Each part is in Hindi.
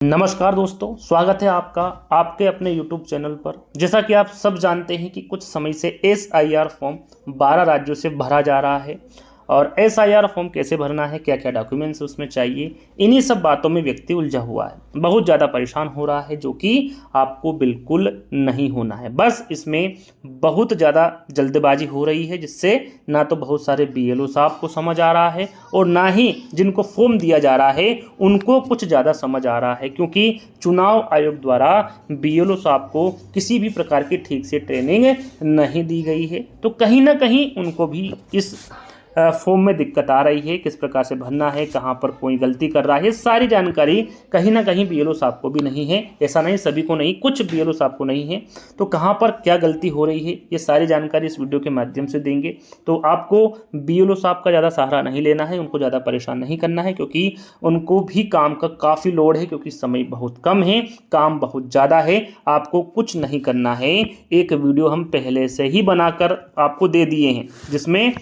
नमस्कार दोस्तों, स्वागत है आपका आपके अपने YouTube चैनल पर। जैसा कि आप सब जानते हैं कि कुछ समय से SIR फॉर्म 12 राज्यों से भरा जा रहा है और SIR फॉर्म कैसे भरना है, क्या क्या डॉक्यूमेंट्स उसमें चाहिए, इन्हीं सब बातों में व्यक्ति उलझा हुआ है, बहुत ज़्यादा परेशान हो रहा है, जो कि आपको बिल्कुल नहीं होना है। बस इसमें बहुत ज़्यादा जल्दबाजी हो रही है, जिससे ना तो बहुत सारे BLO साहब को समझ आ रहा है और ना ही जिनको फॉर्म दिया जा रहा है उनको कुछ ज़्यादा समझ आ रहा है, क्योंकि चुनाव आयोग द्वारा BLO साहब को किसी भी प्रकार की ठीक से ट्रेनिंग नहीं दी गई है। तो कहीं ना कहीं उनको भी इस फॉर्म में दिक्कत आ रही है, किस प्रकार से भरना है, कहाँ पर कोई गलती कर रहा है, सारी जानकारी कहीं ना कहीं BLO साहब को भी नहीं है। ऐसा नहीं, सभी को नहीं, कुछ BLO साहब को नहीं है। तो कहाँ पर क्या गलती हो रही है, ये सारी जानकारी इस वीडियो के माध्यम से देंगे। तो आपको BLO साहब का ज़्यादा सहारा नहीं लेना है, उनको ज़्यादा परेशान नहीं करना है, क्योंकि उनको भी काम का काफ़ी लोड है, क्योंकि समय बहुत कम है, काम बहुत ज़्यादा है। आपको कुछ नहीं करना है, एक वीडियो हम पहले से ही बनाकर आपको दे दिए हैं, जिसमें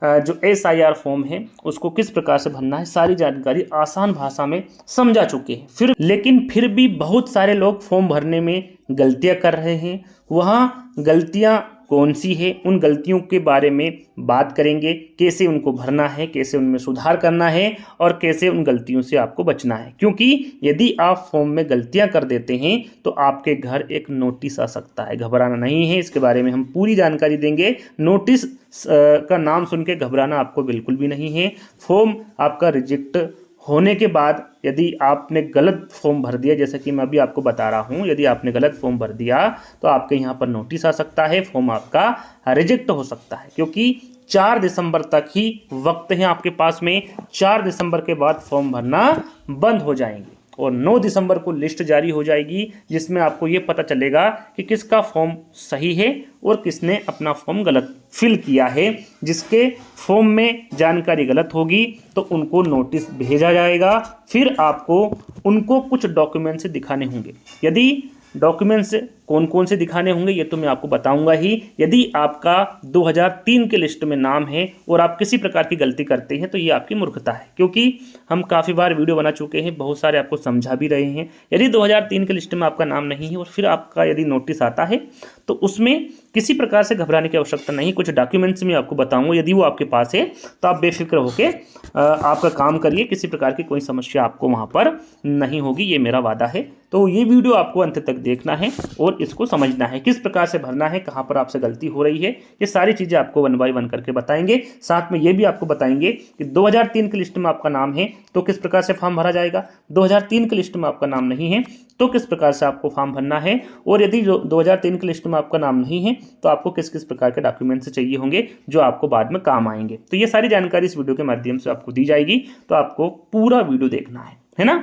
जो SIR फॉर्म है उसको किस प्रकार से भरना है, सारी जानकारी आसान भाषा में समझा चुके हैं। लेकिन फिर भी बहुत सारे लोग फॉर्म भरने में गलतियां कर रहे हैं। वहाँ गलतियां कौन सी है, उन गलतियों के बारे में बात करेंगे, कैसे उनको भरना है, कैसे उनमें सुधार करना है और कैसे उन गलतियों से आपको बचना है। क्योंकि यदि आप फॉर्म में गलतियां कर देते हैं तो आपके घर एक नोटिस आ सकता है। घबराना नहीं है, इसके बारे में हम पूरी जानकारी देंगे। नोटिस का नाम सुन के घबराना आपको बिल्कुल भी नहीं है। फॉर्म आपका रिजेक्ट होने के बाद यदि आपने गलत फॉर्म भर दिया, जैसे कि मैं अभी आपको बता रहा हूं, यदि आपने गलत फॉर्म भर दिया तो आपके यहाँ पर नोटिस आ सकता है, फॉर्म आपका रिजेक्ट हो सकता है। क्योंकि 4 दिसंबर तक ही वक्त है आपके पास में। 4 दिसंबर के बाद फॉर्म भरना बंद हो जाएंगे और 9 दिसंबर को लिस्ट जारी हो जाएगी, जिसमें आपको ये पता चलेगा कि किसका फॉर्म सही है और किसने अपना फॉर्म गलत फिल किया है। जिसके फॉर्म में जानकारी गलत होगी तो उनको नोटिस भेजा जाएगा। फिर आपको उनको कुछ डॉक्यूमेंट्स दिखाने होंगे। यदि डॉक्यूमेंट्स कौन कौन से दिखाने होंगे ये तो मैं आपको बताऊंगा ही। यदि आपका 2003 के लिस्ट में नाम है और आप किसी प्रकार की गलती करते हैं तो ये आपकी मूर्खता है, क्योंकि हम काफ़ी बार वीडियो बना चुके हैं, बहुत सारे आपको समझा भी रहे हैं। यदि 2003 के लिस्ट में आपका नाम नहीं है और फिर आपका यदि नोटिस आता है तो उसमें किसी प्रकार से घबराने की आवश्यकता नहीं। कुछ डॉक्यूमेंट्स मैं आपको बताऊंगा, यदि वो आपके पास है तो आप बेफिक्र होकर आपका काम करिए, किसी प्रकार की कोई समस्या आपको वहाँ पर नहीं होगी, ये मेरा वादा है। तो ये वीडियो आपको अंत तक देखना है और इसको समझना है, किस प्रकार से भरना है, कहाँ पर आपसे गलती हो रही है, ये सारी चीज़ें आपको 1 बाय 1 करके बताएंगे। साथ में ये भी आपको बताएंगे कि 2003 की लिस्ट में आपका नाम है तो किस प्रकार से फॉर्म भरा जाएगा, 2003 की लिस्ट में आपका नाम नहीं है तो किस प्रकार से आपको फॉर्म भरना है, और यदि 2003 की लिस्ट में आपका नाम नहीं है तो आपको किस किस प्रकार के डॉक्यूमेंट्स चाहिए होंगे जो आपको बाद में काम आएंगे। तो ये सारी जानकारी इस वीडियो के माध्यम से आपको दी जाएगी, तो आपको पूरा वीडियो देखना है ना।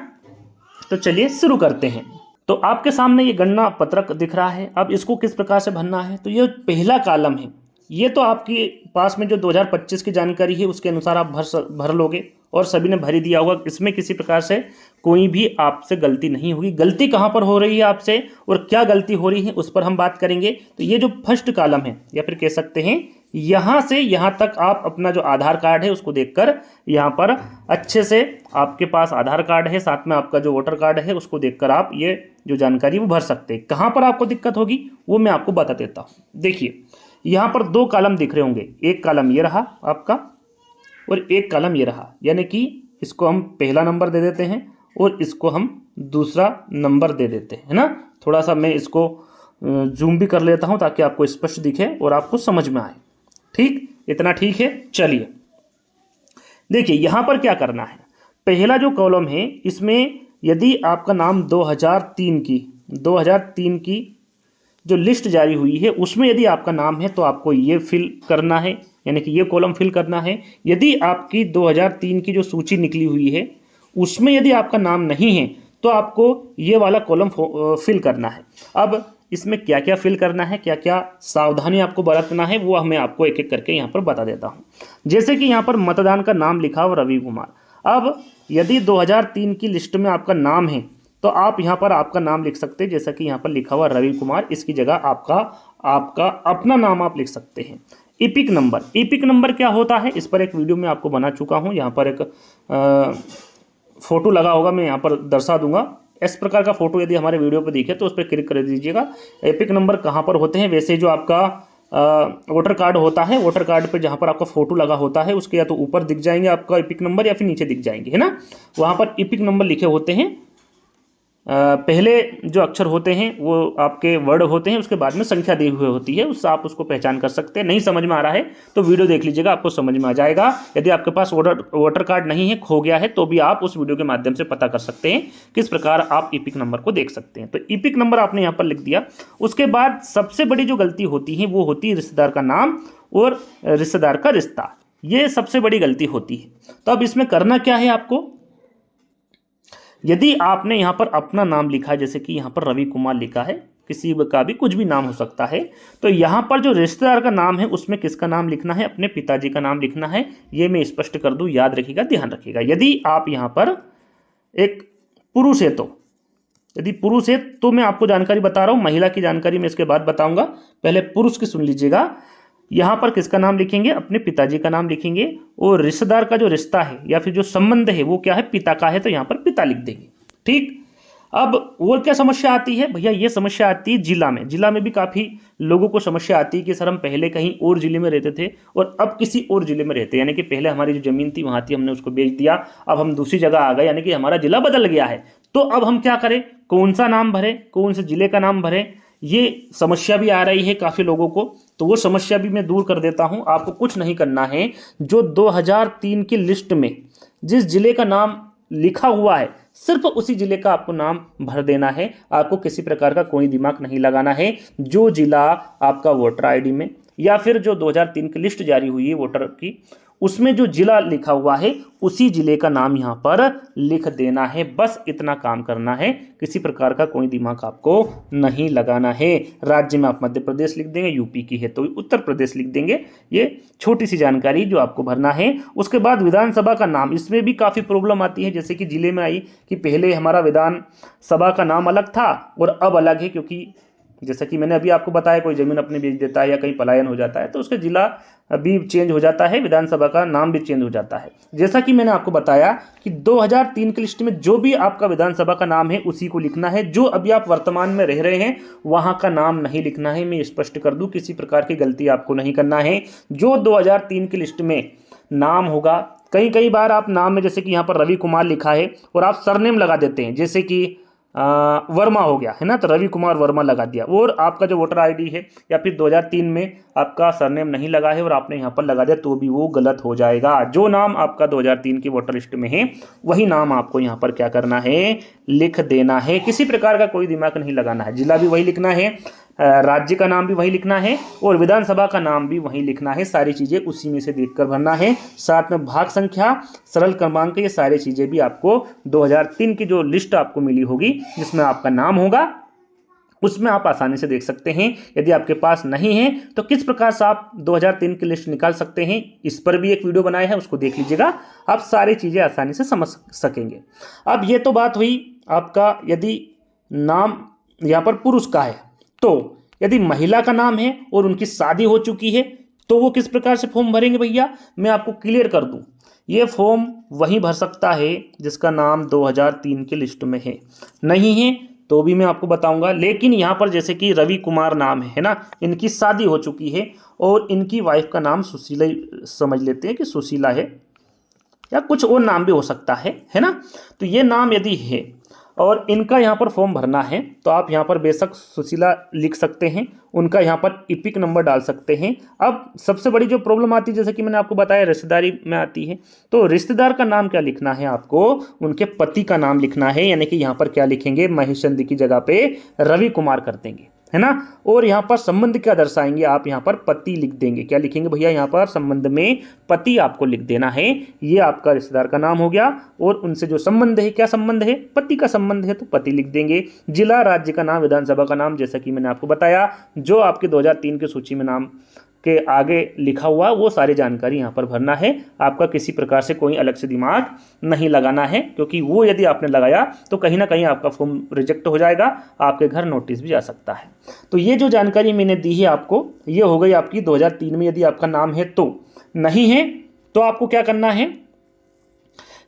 तो चलिए शुरू करते हैं। तो आपके सामने ये गणना पत्रक दिख रहा है। अब इसको किस प्रकार से भरना है, तो ये पहला कॉलम है, ये तो आपके पास में जो 2025 की जानकारी है उसके अनुसार आप भर लोगे और सभी ने भर ही दिया होगा। इसमें किसी प्रकार से कोई भी आपसे गलती नहीं होगी। गलती कहाँ पर हो रही है आपसे और क्या गलती हो रही है उस पर हम बात करेंगे। तो ये जो फर्स्ट कॉलम है, या फिर कह सकते हैं यहाँ से यहाँ तक आप अपना जो आधार कार्ड है उसको देखकर यहाँ पर अच्छे से, आपके पास आधार कार्ड है, साथ में आपका जो वोटर कार्ड है उसको देखकर आप ये जो जानकारी वो भर सकते हैं। कहाँ पर आपको दिक्कत होगी वो मैं आपको बता देता हूँ। देखिए यहाँ पर 2 कॉलम दिख रहे होंगे, एक कॉलम ये रहा आपका और एक कॉलम ये रहा, यानी कि इसको हम पहला नंबर दे देते हैं और इसको हम दूसरा नंबर दे देते हैं, है ना। थोड़ा सा मैं इसको जूम भी कर लेता हूं ताकि आपको स्पष्ट दिखे और आपको समझ में आए। ठीक, इतना ठीक है। चलिए देखिए यहाँ पर क्या करना है। पहला जो कॉलम है इसमें यदि आपका नाम 2003 की जो लिस्ट जारी हुई है उसमें यदि आपका नाम है तो आपको ये फिल करना है, यानी कि ये कॉलम फिल करना है। यदि आपकी 2003 की जो सूची निकली हुई है उसमें यदि आपका नाम नहीं है तो आपको ये वाला कॉलम फिल करना है। अब इसमें क्या क्या फिल करना है, क्या क्या सावधानी आपको बरतना है, वो मैं आपको एक एक करके यहाँ पर बता देता हूँ। जैसे कि यहाँ पर मतदान का नाम लिखा हुआ रवि कुमार। अब यदि 2003 की लिस्ट में आपका नाम है तो आप यहाँ पर आपका नाम लिख सकते हैं, जैसा कि यहाँ पर लिखा हुआ रवि कुमार, इसकी जगह आपका अपना नाम आप लिख सकते हैं। इपिक नंबर क्या होता है, इस पर एक वीडियो में आपको बना चुका हूँ। यहाँ पर एक फोटो लगा होगा, मैं यहाँ पर दर्शा दूंगा। इस प्रकार का फोटो यदि हमारे वीडियो पर दिखे तो उस पर क्लिक कर दीजिएगा। एपिक नंबर कहाँ पर होते हैं, वैसे जो आपका वोटर कार्ड होता है, वोटर कार्ड पर जहाँ पर आपका फोटो लगा होता है उसके या तो ऊपर दिख जाएंगे आपका एपिक नंबर या फिर नीचे दिख जाएंगे, है ना। वहाँ पर एपिक नंबर लिखे होते हैं। पहले जो अक्षर होते हैं वो आपके वर्ड होते हैं, उसके बाद में संख्या दी हुई होती है, उससे आप उसको पहचान कर सकते हैं। नहीं समझ में आ रहा है तो वीडियो देख लीजिएगा, आपको समझ में आ जाएगा। यदि आपके पास वोटर कार्ड नहीं है, खो गया है, तो भी आप उस वीडियो के माध्यम से पता कर सकते हैं किस प्रकार आप एपिक नंबर को देख सकते हैं। तो एपिक नंबर आपने यहाँ पर लिख दिया। उसके बाद सबसे बड़ी जो गलती होती है वो होती है रिश्तेदार का नाम और रिश्तेदार का रिश्ता, ये सबसे बड़ी गलती होती है। तो अब इसमें करना क्या है आपको, यदि आपने यहाँ पर अपना नाम लिखा है, जैसे कि यहाँ पर रवि कुमार लिखा है, किसी का भी कुछ भी नाम हो सकता है, तो यहाँ पर जो रिश्तेदार का नाम है उसमें किसका नाम लिखना है, अपने पिताजी का नाम लिखना है। ये मैं स्पष्ट कर दूं, याद रखिएगा, ध्यान रखिएगा। यदि आप यहाँ पर एक पुरुष है तो, यदि पुरुष है तो मैं आपको जानकारी बता रहा हूँ, महिला की जानकारी मैं इसके बाद बताऊंगा, पहले पुरुष की सुन लीजिएगा। यहाँ पर किसका नाम लिखेंगे, अपने पिताजी का नाम लिखेंगे, और रिश्तेदार का जो रिश्ता है या फिर जो संबंध है वो क्या है, पिता का है, तो यहाँ पर पिता लिख देंगे। ठीक। अब और क्या समस्या आती है भैया, ये समस्या आती है जिला में। जिला में भी काफ़ी लोगों को समस्या आती है कि सर हम पहले कहीं और जिले में रहते थे और अब किसी और जिले में रहते हैं, यानी कि पहले हमारी जो ज़मीन थी वहाँ थी, हमने उसको बेच दिया, अब हम दूसरी जगह आ गए, यानी कि हमारा जिला बदल गया है। तो अब हम क्या करें, कौन सा नाम भरें, कौन से जिले का नाम भरें, ये समस्या भी आ रही है काफ़ी लोगों को। तो वो समस्या भी मैं दूर कर देता हूँ। आपको कुछ नहीं करना है, जो 2003 की लिस्ट में जिस जिले का नाम लिखा हुआ है सिर्फ उसी जिले का आपको नाम भर देना है। आपको किसी प्रकार का कोई दिमाग नहीं लगाना है। जो जिला आपका वोटर आईडी में या फिर जो 2003 की लिस्ट जारी हुई है वोटर की, उसमें जो जिला लिखा हुआ है उसी जिले का नाम यहाँ पर लिख देना है। बस इतना काम करना है, किसी प्रकार का कोई दिमाग आपको नहीं लगाना है। राज्य में आप मध्य प्रदेश लिख देंगे, यूपी की है तो उत्तर प्रदेश लिख देंगे। ये छोटी सी जानकारी जो आपको भरना है। उसके बाद विधानसभा का नाम, इसमें भी काफ़ी प्रॉब्लम आती है, जैसे कि जिले में आई कि पहले हमारा विधानसभा का नाम अलग था और अब अलग है, क्योंकि जैसा कि मैंने अभी आपको बताया, कोई ज़मीन अपने बेच देता है या कहीं पलायन हो जाता है तो उसका जिला भी चेंज हो जाता है, विधानसभा का नाम भी चेंज हो जाता है। जैसा कि मैंने आपको बताया कि 2003 की लिस्ट में जो भी आपका विधानसभा का नाम है उसी को लिखना है। जो अभी आप वर्तमान में रह रहे हैं वहाँ का नाम नहीं लिखना है। मैं स्पष्ट कर दूँ, किसी प्रकार की गलती आपको नहीं करना है। जो 2003 की लिस्ट में नाम होगा, कई बार आप नाम में, जैसे कि यहाँ पर रवि कुमार लिखा है और आप सरनेम लगा देते हैं, जैसे कि वर्मा हो गया है ना, तो रवि कुमार वर्मा लगा दिया, और आपका जो वोटर आईडी है या फिर 2003 में आपका सरनेम नहीं लगा है और आपने यहाँ पर लगा दिया, तो भी वो गलत हो जाएगा। जो नाम आपका 2003 की वोटर लिस्ट में है वही नाम आपको यहाँ पर क्या करना है, लिख देना है। किसी प्रकार का कोई दिमाग नहीं लगाना है। जिला भी वही लिखना है, राज्य का नाम भी वही लिखना है और विधानसभा का नाम भी वही लिखना है। सारी चीज़ें उसी में से देखकर भरना है। साथ में भाग संख्या, सरल क्रमांक, ये सारी चीज़ें भी आपको 2003 की जो लिस्ट आपको मिली होगी जिसमें आपका नाम होगा उसमें आप आसानी से देख सकते हैं। यदि आपके पास नहीं है तो किस प्रकार से आप 2003 की लिस्ट निकाल सकते हैं, इस पर भी एक वीडियो बनाया है, उसको देख लीजिएगा, आप सारी चीज़ें आसानी से समझ सकेंगे। अब ये तो बात हुई आपका, यदि नाम यहाँ पर पुरुष का है। तो यदि महिला का नाम है और उनकी शादी हो चुकी है तो वो किस प्रकार से फॉर्म भरेंगे भैया, मैं आपको क्लियर कर दूं। ये फॉर्म वही भर सकता है जिसका नाम 2003 की लिस्ट में है, नहीं है तो भी मैं आपको बताऊंगा। लेकिन यहाँ पर जैसे कि रवि कुमार नाम है ना, इनकी शादी हो चुकी है और इनकी वाइफ का नाम सुशीला, समझ लेते हैं कि सुशीला है या कुछ और नाम भी हो सकता है ना। तो ये नाम यदि है और इनका यहाँ पर फॉर्म भरना है तो आप यहाँ पर बेशक सुशीला लिख सकते हैं, उनका यहाँ पर इपिक नंबर डाल सकते हैं। अब सबसे बड़ी जो प्रॉब्लम आती है, जैसे कि मैंने आपको बताया, रिश्तेदारी में आती है। तो रिश्तेदार का नाम क्या लिखना है आपको, उनके पति का नाम लिखना है, यानी कि यहाँ पर क्या लिखेंगे, महेश चंद की जगह पे रवि कुमार कर देंगे, है ना। और यहाँ पर संबंध क्या दर्शाएंगे, आप यहाँ पर पति लिख देंगे। क्या लिखेंगे भैया, यहाँ पर संबंध में पति आपको लिख देना है। ये आपका रिश्तेदार का नाम हो गया और उनसे जो संबंध है, क्या संबंध है, पति का संबंध है तो पति लिख देंगे। जिला, राज्य का नाम, विधानसभा का नाम, जैसा कि मैंने आपको बताया, जो आपके 2003 की सूची में नाम के आगे लिखा हुआ वो सारी जानकारी यहाँ पर भरना है। आपका किसी प्रकार से कोई अलग से दिमाग नहीं लगाना है, क्योंकि वो यदि आपने लगाया तो कहीं ना कहीं आपका फॉर्म रिजेक्ट हो जाएगा, आपके घर नोटिस भी आ सकता है। तो ये जो जानकारी मैंने दी है आपको, ये हो गई आपकी 2003 में यदि आपका नाम है तो। नहीं है तो आपको क्या करना है,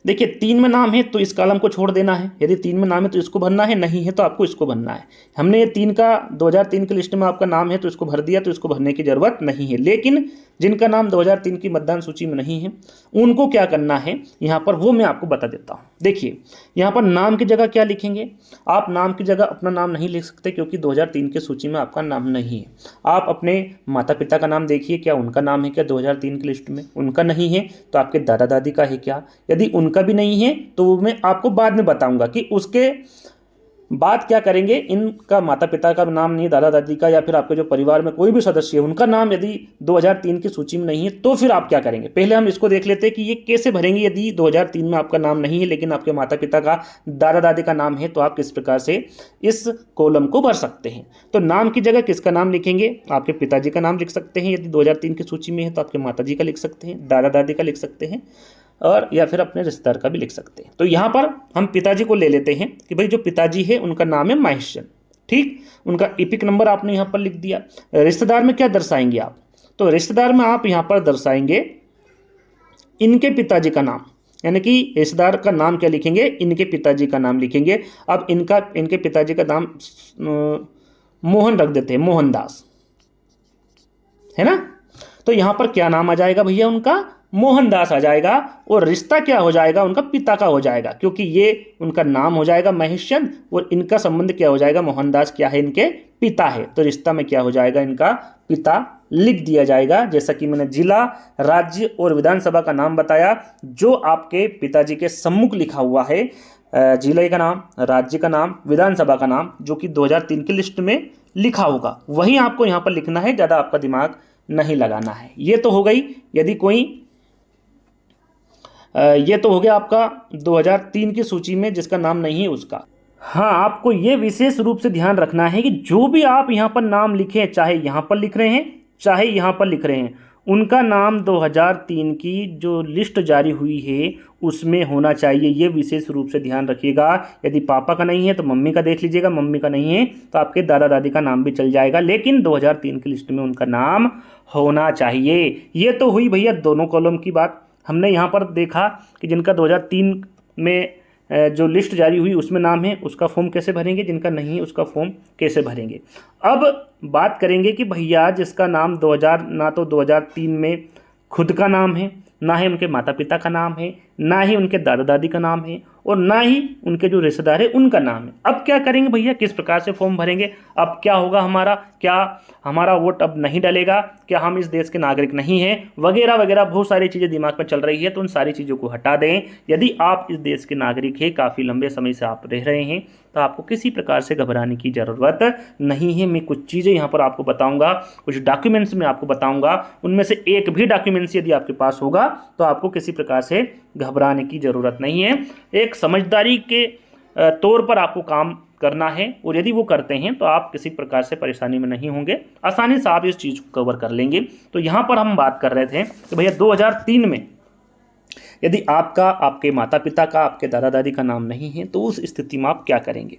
देखिए 3 में नाम है तो इस कॉलम को छोड़ देना है, यदि 3 में नाम है तो इसको भरना है, नहीं है तो आपको इसको भरना है। हमने ये 3 का 2003 की लिस्ट में आपका नाम है तो इसको भर दिया, तो इसको भरने की ज़रूरत नहीं है। लेकिन जिनका नाम 2003 की मतदान सूची में नहीं है उनको क्या करना है यहाँ पर, वो मैं आपको बता देता हूँ। देखिए यहाँ पर नाम की जगह क्या लिखेंगे, आप नाम की जगह अपना नाम नहीं लिख सकते क्योंकि 2003 की सूची में आपका नाम नहीं है। आप अपने माता पिता का नाम देखिए, क्या उनका नाम है क्या 2003 की लिस्ट में, उनका नहीं है तो आपके दादा दादी का है क्या, यदि उनका भी नहीं है तो मैं आपको बाद में बताऊंगा कि उसके बाद क्या करेंगे। इनका माता पिता का नाम नहीं, दादा दादी का, या फिर आपके जो परिवार में कोई भी सदस्य है उनका नाम यदि 2003 की सूची में नहीं है तो फिर आप क्या करेंगे। पहले हम इसको देख लेते हैं कि ये कैसे भरेंगे। यदि 2003 में आपका नाम नहीं है लेकिन आपके माता पिता का, दादा दादी का नाम है तो आप किस प्रकार से इस कॉलम को भर सकते हैं। तो नाम की जगह किसका नाम लिखेंगे, आपके पिताजी का नाम लिख सकते हैं, यदि 2003 की सूची में है तो आपके माता जी का लिख सकते हैं, दादा दादी का लिख सकते हैं, और या फिर अपने रिश्तेदार का भी लिख सकते हैं। तो यहाँ पर हम पिताजी को ले लेते हैं कि भाई जो पिताजी है उनका नाम है महेश चंद, ठीक, उनका इपिक नंबर आपने यहाँ पर लिख दिया। रिश्तेदार में क्या दर्शाएंगे आप, तो रिश्तेदार में आप यहाँ पर दर्शाएंगे इनके पिताजी का नाम, यानी कि रिश्तेदार का नाम क्या लिखेंगे, इनके पिताजी का नाम लिखेंगे। अब इनके पिताजी का नाम मोहन रख देते हैं, मोहनदास, है ना। तो यहाँ पर क्या नाम आ जाएगा भैया, उनका मोहनदास आ जाएगा, और रिश्ता क्या हो जाएगा, उनका पिता का हो जाएगा, क्योंकि ये उनका नाम हो जाएगा महेशचंद और इनका संबंध क्या हो जाएगा, मोहनदास क्या है, इनके पिता है, तो रिश्ता में क्या हो जाएगा, इनका पिता लिख दिया जाएगा। जैसा कि मैंने जिला, राज्य और विधानसभा का नाम बताया, जो आपके पिताजी के सम्मुख लिखा हुआ है, जिले का नाम, राज्य का नाम, विधानसभा का नाम, जो कि 2003 की लिस्ट में लिखा होगा, वही आपको यहाँ पर लिखना है, ज़्यादा आपका दिमाग नहीं लगाना है। ये तो हो गई, यदि कोई ये तो हो गया आपका 2003 की सूची में जिसका नाम नहीं है उसका। हाँ, आपको ये विशेष रूप से ध्यान रखना है कि जो भी आप यहाँ पर नाम लिखें, चाहे यहाँ पर लिख रहे हैं चाहे यहाँ पर लिख रहे हैं, उनका नाम 2003 की जो लिस्ट जारी हुई है उसमें होना चाहिए। ये विशेष रूप से ध्यान रखिएगा। यदि पापा का नहीं है तो मम्मी का देख लीजिएगा, मम्मी का नहीं है तो आपके दादा दादी का नाम भी चल जाएगा, लेकिन 2003 की लिस्ट में उनका नाम होना चाहिए। ये तो हुई भैया दोनों कॉलम की बात। हमने यहाँ पर देखा कि जिनका 2003 में जो लिस्ट जारी हुई उसमें नाम है उसका फॉर्म कैसे भरेंगे, जिनका नहीं है उसका फॉर्म कैसे भरेंगे। अब बात करेंगे कि भैया जिसका नाम 2000 ना तो 2003 में खुद का नाम है, ना ही उनके माता पिता का नाम है, ना ही उनके दादा दादी का नाम है, और ना ही उनके जो रिश्तेदार है उनका नाम है। अब क्या करेंगे भैया, किस प्रकार से फॉर्म भरेंगे। अब क्या होगा हमारा, क्या हमारा वोट अब नहीं डलेगा, क्या हम इस देश के नागरिक नहीं हैं, वगैरह वगैरह बहुत सारी चीज़ें दिमाग में चल रही है, तो उन सारी चीज़ों को हटा दें। यदि आप इस देश के नागरिक हैं, काफ़ी लंबे समय से आप रह रहे हैं, तो आपको किसी प्रकार से घबराने की ज़रूरत नहीं है। मैं कुछ चीज़ें यहाँ पर आपको बताऊँगा, कुछ डॉक्यूमेंट्स में आपको बताऊँगा, उनमें से एक भी डॉक्यूमेंट्स यदि आपके पास होगा तो आपको किसी प्रकार से घबराने की ज़रूरत नहीं है। एक समझदारी के तौर पर आपको काम करना है, और यदि वो करते हैं तो आप किसी प्रकार से परेशानी में नहीं होंगे, आसानी से आप इस चीज़ को कवर कर लेंगे। तो यहाँ पर हम बात कर रहे थे कि भैया 2003 में यदि आपका, आपके माता पिता का, आपके दादा दादी का नाम नहीं है तो उस स्थिति में आप क्या करेंगे।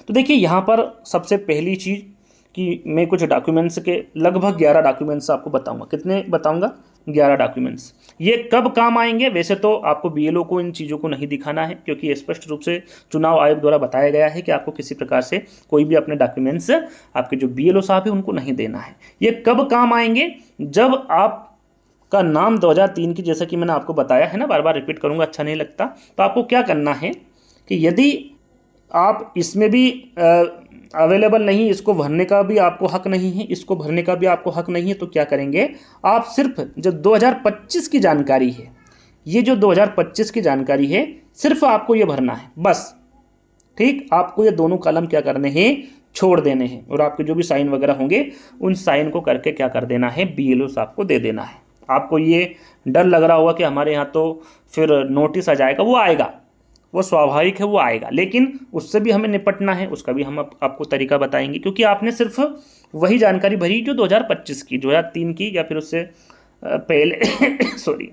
तो देखिए यहाँ पर सबसे पहली चीज़ कि मैं कुछ डॉक्यूमेंट्स के लगभग 11 डॉक्यूमेंट्स आपको बताऊंगा। कितने बताऊंगा, 11 डॉक्यूमेंट्स। ये कब काम आएंगे, वैसे तो आपको बीएलओ को इन चीज़ों को नहीं दिखाना है, क्योंकि स्पष्ट रूप से चुनाव आयोग द्वारा बताया गया है कि आपको किसी प्रकार से कोई भी अपने डॉक्यूमेंट्स आपके जो बीएलओ साहब है उनको नहीं देना है। ये कब काम आएंगे, जब आपका नाम 2003 की, जैसा कि मैंने आपको बताया है ना, बार बार रिपीट करूँगा, अच्छा नहीं लगता, तो आपको क्या करना है कि यदि आप इसमें भी अवेलेबल नहीं, इसको भरने का भी आपको हक नहीं है, इसको भरने का भी आपको हक नहीं है, तो क्या करेंगे आप, सिर्फ जो 2025 की जानकारी है, ये जो 2025 की जानकारी है सिर्फ आपको ये भरना है बस, ठीक। आपको ये दोनों कॉलम क्या करने हैं, छोड़ देने हैं, और आपके जो भी साइन वगैरह होंगे उन साइन को करके क्या कर देना है, बीएलओ साहब को दे देना है। आपको ये डर लग रहा होगा कि हमारे यहाँ तो फिर नोटिस आ जाएगा, वो आएगा, वो स्वाभाविक है, वो आएगा, लेकिन उससे भी हमें निपटना है, उसका भी हम आपको तरीका बताएंगे, क्योंकि आपने सिर्फ वही जानकारी भरी जो 2025 की, 2003 की या फिर उससे पहले सॉरी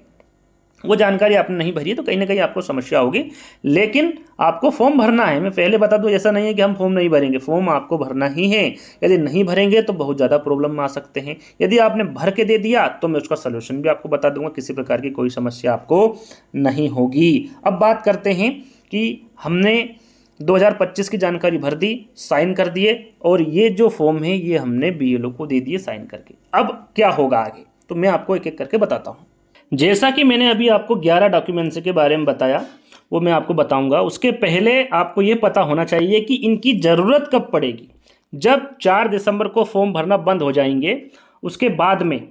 वो जानकारी आपने नहीं भरी है तो कहीं ना कहीं आपको समस्या होगी। लेकिन आपको फॉर्म भरना है, मैं पहले बता दूं, ऐसा नहीं है कि हम फॉर्म नहीं भरेंगे, फॉर्म आपको भरना ही है। यदि नहीं भरेंगे तो बहुत ज़्यादा प्रॉब्लम में आ सकते हैं। यदि आपने भर के दे दिया तो मैं उसका सलूशन भी आपको बता दूंगा, किसी प्रकार की कोई समस्या आपको नहीं होगी। अब बात करते हैं कि हमने 2025 की जानकारी भर दी, साइन कर दिए, और ये जो फॉर्म है ये हमने BLO को दे दिए साइन करके। अब क्या होगा आगे, तो मैं आपको एक एक करके बताता हूँ। जैसा कि मैंने अभी आपको 11 डॉक्यूमेंट्स के बारे में बताया, वो मैं आपको बताऊंगा। उसके पहले आपको ये पता होना चाहिए कि इनकी ज़रूरत कब पड़ेगी। जब 4 दिसंबर को फॉर्म भरना बंद हो जाएंगे, उसके बाद में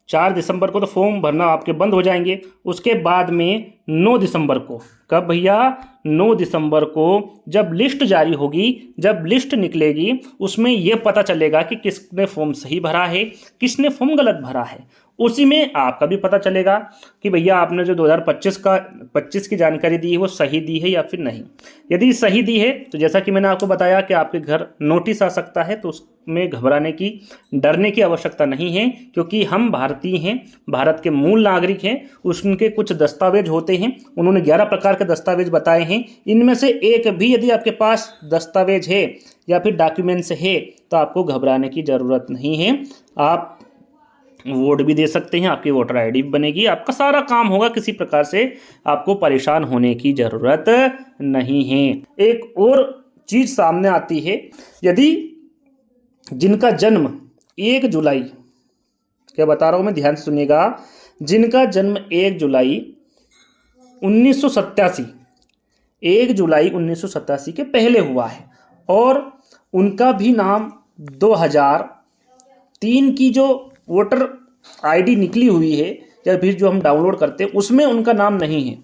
4 दिसंबर को तो फॉर्म भरना आपके बंद हो जाएंगे। उसके बाद में 9 दिसंबर को, कब भैया, 9 दिसंबर को जब लिस्ट जारी होगी, जब लिस्ट निकलेगी, उसमें यह पता चलेगा कि किसने फॉर्म सही भरा है, किसने फॉर्म गलत भरा है। उसी में आपका भी पता चलेगा कि भैया आपने जो 2025 की जानकारी दी है वो सही दी है या फिर नहीं। यदि सही दी है तो जैसा कि मैंने आपको बताया कि आपके घर नोटिस आ सकता है, तो उसमें घबराने की, डरने की आवश्यकता नहीं है, क्योंकि हम भारतीय हैं, भारत के मूल नागरिक हैं। उनके कुछ दस्तावेज होते हैं, उन्होंने 11 प्रकार के दस्तावेज बताए हैं। इनमें से एक भी यदि आपके पास दस्तावेज है या फिर डॉक्यूमेंट्स है तो आपको घबराने की ज़रूरत नहीं है। आप वोट भी दे सकते हैं, आपकी वोटर ID भी बनेगी, आपका सारा काम होगा, किसी प्रकार से आपको परेशान होने की ज़रूरत नहीं है। एक और चीज़ सामने आती है, यदि जिनका जन्म 1 जुलाई, क्या बता रहा हूँ मैं, ध्यान से सुनिएगा, जिनका जन्म 1 जुलाई 1987, 1 जुलाई 1987 के पहले हुआ है, और उनका भी नाम 2003 की जो वोटर ID निकली हुई है या फिर जो हम डाउनलोड करते हैं उसमें उनका नाम नहीं है,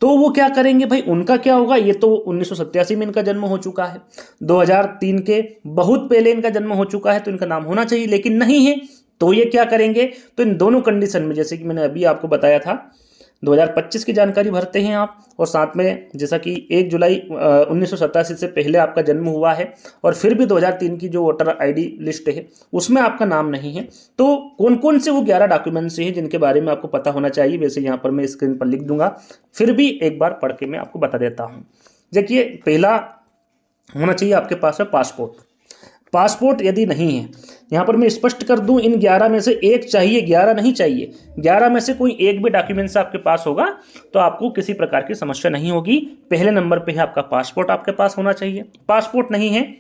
तो वो क्या करेंगे भाई, उनका क्या होगा। ये तो 1987 में इनका जन्म हो चुका है, 2003 के बहुत पहले इनका जन्म हो चुका है, तो इनका नाम होना चाहिए, लेकिन नहीं है। तो ये क्या करेंगे, तो इन दोनों कंडीशन में, जैसे कि मैंने अभी आपको बताया था, 2025 की जानकारी भरते हैं आप, और साथ में जैसा कि 1 जुलाई 1987 से पहले आपका जन्म हुआ है, और फिर भी 2003 की जो वोटर ID लिस्ट है उसमें आपका नाम नहीं है, तो कौन कौन से वो 11 डॉक्यूमेंट्स हैं जिनके बारे में आपको पता होना चाहिए। वैसे यहाँ पर मैं स्क्रीन पर लिख दूंगा, फिर भी एक बार पढ़ के मैं आपको बता देता हूँ। देखिए, पहला होना चाहिए आपके पास है पासपोर्ट। पासपोर्ट यदि नहीं है, यहाँ पर मैं स्पष्ट कर दूं, इन 11 में से एक चाहिए, 11 नहीं चाहिए, 11 में से कोई एक भी डॉक्यूमेंट्स आपके पास होगा तो आपको किसी प्रकार की समस्या नहीं होगी। पहले नंबर पे है आपका पासपोर्ट, आपके पास होना चाहिए। पासपोर्ट नहीं है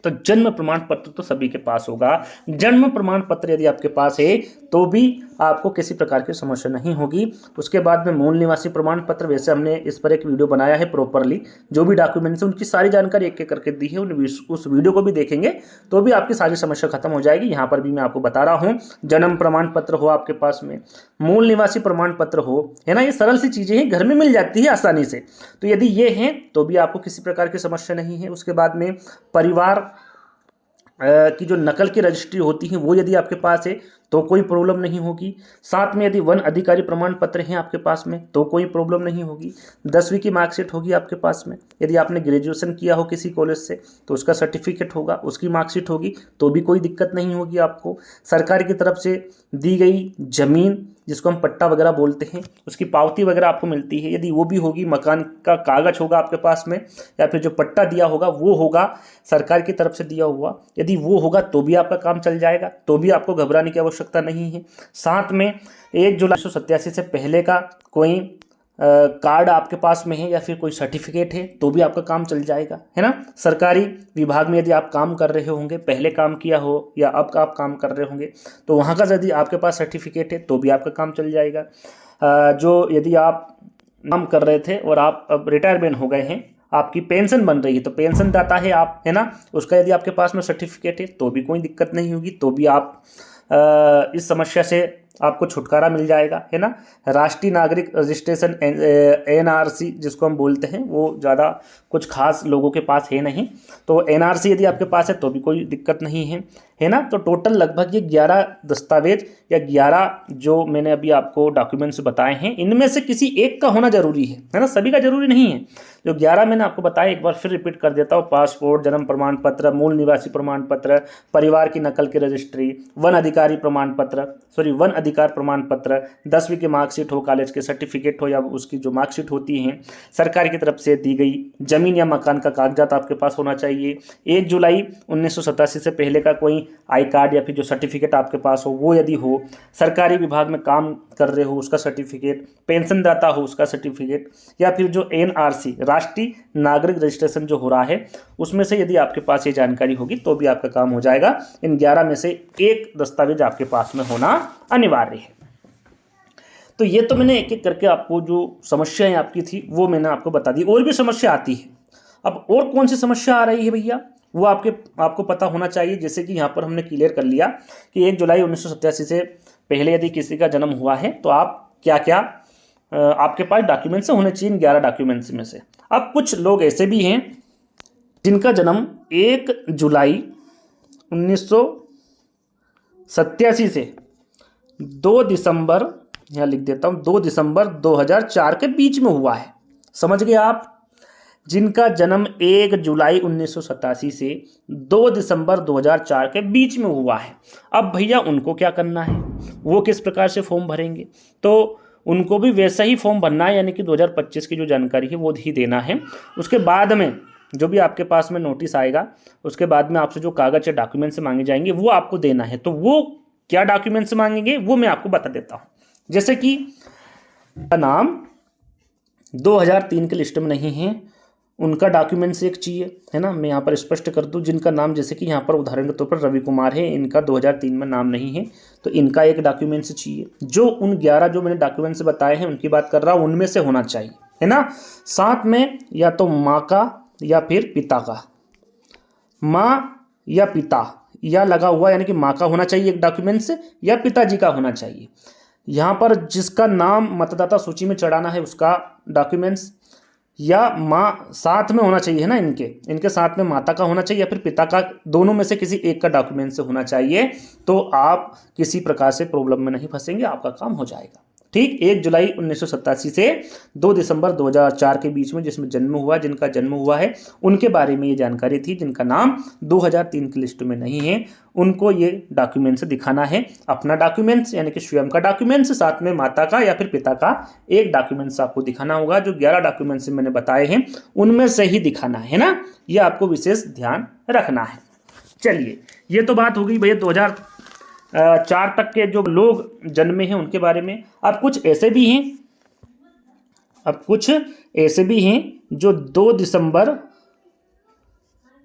तो जन्म प्रमाण पत्र तो सभी के पास होगा। जन्म प्रमाण पत्र यदि आपके पास है तो भी आपको किसी प्रकार की समस्या नहीं होगी। उसके बाद में मूल निवासी प्रमाण पत्र, वैसे हमने इस पर एक वीडियो बनाया है प्रॉपरली, जो भी डॉक्यूमेंट्स हैं उनकी सारी जानकारी एक एक करके दी है, उस वीडियो को भी देखेंगे तो भी आपकी सारी समस्या खत्म हो जाएगी। यहाँ पर भी मैं आपको बता रहा हूँ, जन्म प्रमाण पत्र हो आपके पास में, मूल निवासी प्रमाण पत्र हो, है ना, ये सरल सी चीज़ें हैं, घर में मिल जाती है आसानी से, तो यदि ये हैं तो भी आपको किसी प्रकार की समस्या नहीं है। उसके बाद में परिवार की जो नकल की रजिस्ट्री होती है वो यदि आपके पास है तो कोई प्रॉब्लम नहीं होगी। साथ में यदि वन अधिकारी प्रमाण पत्र हैं आपके पास में तो कोई प्रॉब्लम नहीं होगी। 10वीं की मार्कशीट होगी आपके पास में, यदि आपने ग्रेजुएशन किया हो किसी कॉलेज से तो उसका सर्टिफिकेट होगा, उसकी मार्कशीट होगी, तो भी कोई दिक्कत नहीं होगी आपको। सरकार की तरफ से दी गई ज़मीन, जिसको हम पट्टा वगैरह बोलते हैं, उसकी पावती वगैरह आपको मिलती है, यदि वो भी होगी, मकान का कागज होगा आपके पास में, या फिर जो पट्टा दिया होगा वो होगा सरकार की तरफ से दिया हुआ, यदि वो होगा तो भी आपका काम चल जाएगा, तो भी आपको घबराने की आवश्यकता नहीं है। साथ में 1 जुलाई 1987 से पहले का कोई कार्ड आपके पास में है या फिर कोई सर्टिफिकेट है तो भी आपका काम चल जाएगा, है ना। सरकारी विभाग में यदि आप काम कर रहे होंगे, पहले काम किया हो या अब आप काम कर रहे होंगे, तो वहाँ का यदि आपके पास सर्टिफिकेट है तो भी आपका काम चल जाएगा। जो यदि आप काम कर रहे थे और आप अब रिटायरमेंट हो गए हैं, आपकी पेंशन बन रही है तो पेंशन दाता है आप, है ना, उसका यदि आपके पास में सर्टिफिकेट है तो भी कोई दिक्कत नहीं होगी, तो भी आप इस समस्या से आपको छुटकारा मिल जाएगा, है ना। राष्ट्रीय नागरिक रजिस्ट्रेशन NRC जिसको हम बोलते हैं, वो ज़्यादा कुछ खास लोगों के पास है नहीं, तो NRC यदि आपके पास है तो भी कोई दिक्कत नहीं है ना। तो टोटल लगभग ये 11 दस्तावेज या 11 जो मैंने अभी आपको डॉक्यूमेंट्स बताए हैं, इनमें से किसी एक का होना जरूरी है ना, सभी का जरूरी नहीं है। जो 11 मैंने आपको बताया, एक बार फिर रिपीट कर देता हूँ, पासपोर्ट, जन्म प्रमाण पत्र, मूल निवासी प्रमाण पत्र, परिवार की नकल की रजिस्ट्री, वन अधिकारी अधिकार प्रमाण पत्र, 10वीं की मार्कशीट हो, कॉलेज के सर्टिफिकेट हो या उसकी जो मार्कशीट होती है सरकार की तरफ से दी गई, जमीन या मकान का कागजात आपके पास होना चाहिए। 1 जुलाई 1987 से पहले का कोई आई कार्ड या फिर जो सर्टिफिकेट आपके पास हो वो यदि हो, सरकारी विभाग में काम कर रहे हो उसका सर्टिफिकेट, पेंशनदाता हो उसका सर्टिफिकेट, या फिर जो NRC राष्ट्रीय नागरिक रजिस्ट्रेशन जो हो रहा है उसमें से यदि आपके पास ये जानकारी होगी तो भी आपका काम हो जाएगा। इन 11 में से एक दस्तावेज आपके पास में होना अनिवार्य है। तो ये तो मैंने एक एक करके आपको जो समस्याएं आपकी थी वो मैंने आपको बता दी। और भी समस्या आती है। अब और कौन सी समस्या आ रही है भैया वो आपको पता होना चाहिए। जैसे कि यहाँ पर हमने क्लियर कर लिया कि 1 जुलाई 1987 से पहले यदि किसी का जन्म हुआ है तो आप क्या क्या आपके पास डॉक्यूमेंट्स होने चाहिए। 11 डॉक्यूमेंट्स में से अब कुछ लोग ऐसे भी हैं जिनका जन्म 1 जुलाई 1987 से 2 दिसंबर, यहाँ लिख देता हूँ, 2 दिसंबर 2004 के बीच में हुआ है। समझ गए आप? जिनका जन्म 1 जुलाई 1987 से 2 दिसंबर 2004 के बीच में हुआ है। अब भैया उनको क्या करना है, वो किस प्रकार से फॉर्म भरेंगे? तो उनको भी वैसा ही फॉर्म भरना है, यानी कि 2025 की जो जानकारी है वो ही देना है। उसके बाद में जो भी आपके पास में नोटिस आएगा उसके बाद में आपसे जो कागज या डॉक्यूमेंट्स मांगे जाएंगे वो आपको देना है। तो वो क्या डॉक्यूमेंट्स मांगेंगे वो मैं आपको बता देता हूँ। जैसे कि नाम 2003 के लिस्ट में नहीं है उनका डॉक्यूमेंट्स एक चाहिए, है ना। मैं यहाँ पर स्पष्ट कर दूँ, जिनका नाम जैसे कि यहाँ पर उदाहरण के तौर पर रवि कुमार है, इनका 2003 में नाम नहीं है तो इनका एक डॉक्यूमेंट्स चाहिए। जो उन 11 जो मैंने डॉक्यूमेंट्स बताए हैं उनकी बात कर रहा हूँ, उनमें से होना चाहिए, है ना। साथ में या तो माँ का या फिर पिता का, माँ या पिता या लगा हुआ, यानी कि माँ का होना चाहिए एक डॉक्यूमेंट्स या पिताजी का होना चाहिए। यहाँ पर जिसका नाम मतदाता सूची में चढ़ाना है उसका डॉक्यूमेंट्स, या माँ साथ में होना चाहिए, है ना। इनके साथ में माता का होना चाहिए या फिर पिता का, दोनों में से किसी एक का डॉक्यूमेंट्स होना चाहिए। तो आप किसी प्रकार से प्रॉब्लम में नहीं फंसेंगे, आपका काम हो जाएगा। ठीक, 1 जुलाई 1987 से 2 दिसंबर 2004 के बीच में जिनका जन्म हुआ है उनके बारे में ये जानकारी थी। जिनका नाम 2003 की लिस्ट में नहीं है उनको ये डॉक्यूमेंट्स दिखाना है। अपना डॉक्यूमेंट्स यानी कि स्वयं का डॉक्यूमेंट्स, साथ में माता का या फिर पिता का एक डॉक्यूमेंट्स आपको दिखाना होगा। जो 11 डॉक्यूमेंट्स मैंने बताए हैं उनमें से ही दिखाना है ना, ये आपको विशेष ध्यान रखना है। चलिए, ये तो बात हो गई भैया 2004 तक के जो लोग जन्मे हैं उनके बारे में। अब कुछ ऐसे भी हैं जो 2 दिसंबर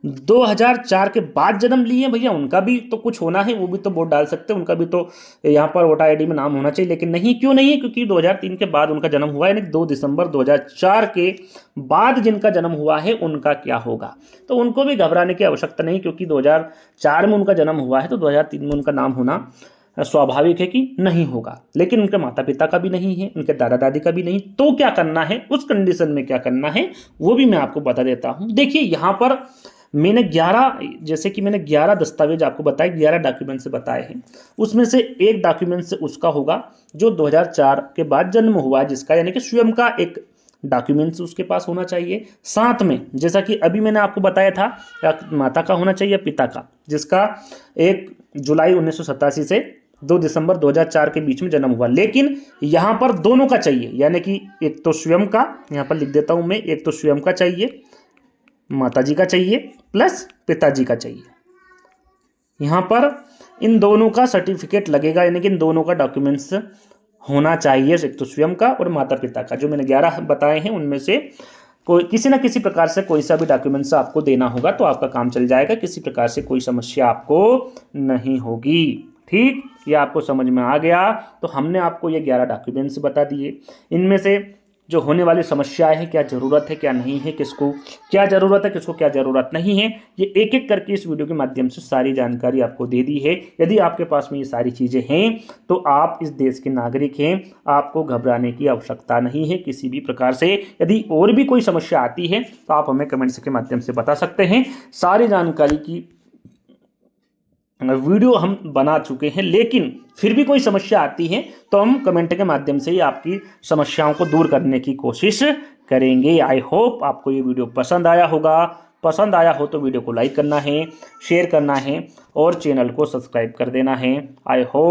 2004 के बाद जन्म लिए भैया, उनका भी तो कुछ होना है, वो भी तो वोट डाल सकते हैं, उनका भी तो यहाँ पर वोटर आईडी में नाम होना चाहिए। लेकिन नहीं, क्यों नहीं है? क्योंकि 2003 के बाद उनका जन्म हुआ है, यानी 2 दिसंबर 2004 के बाद जिनका जन्म हुआ है उनका क्या होगा? तो उनको भी घबराने की आवश्यकता नहीं, क्योंकि 2004 में उनका जन्म हुआ है तो 2003 में उनका नाम होना स्वाभाविक है कि नहीं होगा। लेकिन उनके माता पिता का भी नहीं है, उनके दादा दादी का भी नहीं। तो क्या करना है, उस कंडीशन में क्या करना है वो भी मैं आपको बता देता हूँ। देखिए, यहाँ पर मैंने 11 दस्तावेज आपको बताए, 11 डॉक्यूमेंट्स बताए हैं। उसमें से एक डॉक्यूमेंट्स उसका होगा जो 2004 के बाद जन्म हुआ है जिसका, यानी कि स्वयं का एक डॉक्यूमेंट्स उसके पास होना चाहिए। साथ में जैसा कि अभी मैंने आपको बताया था, या माता का होना चाहिए, पिता का, जिसका 1 जुलाई 1987 से 2 दिसंबर 2004 के बीच में जन्म हुआ। लेकिन यहाँ पर दोनों का चाहिए, यानी कि एक तो स्वयं का, यहाँ पर लिख देता हूँ मैं, एक तो स्वयं का चाहिए, माताजी का चाहिए, प्लस पिताजी का चाहिए। यहाँ पर इन दोनों का सर्टिफिकेट लगेगा, यानी कि इन दोनों का डॉक्यूमेंट्स होना चाहिए, एक तो स्वयं का और माता पिता का। जो मैंने 11 बताए हैं उनमें से कोई किसी न किसी प्रकार से कोई सा भी डॉक्यूमेंट्स आपको देना होगा तो आपका काम चल जाएगा। किसी प्रकार से कोई समस्या आपको नहीं होगी। ठीक, ये आपको समझ में आ गया। तो हमने आपको ये 11 डॉक्यूमेंट्स बता दिए। इनमें से जो होने वाली समस्याएं हैं, क्या ज़रूरत है क्या नहीं है, किसको क्या ज़रूरत है किसको क्या ज़रूरत नहीं है, ये एक एक करके इस वीडियो के माध्यम से सारी जानकारी आपको दे दी है। यदि आपके पास में ये सारी चीज़ें हैं तो आप इस देश के नागरिक हैं, आपको घबराने की आवश्यकता नहीं है किसी भी प्रकार से। यदि और भी कोई समस्या आती है तो आप हमें कमेंट्स के माध्यम से बता सकते हैं। सारी जानकारी की वीडियो हम बना चुके हैं, लेकिन फिर भी कोई समस्या आती है तो हम कमेंट के माध्यम से ही आपकी समस्याओं को दूर करने की कोशिश करेंगे। आई होप आपको ये वीडियो पसंद आया होगा। पसंद आया हो तो वीडियो को लाइक करना है, शेयर करना है और चैनल को सब्सक्राइब कर देना है। I hope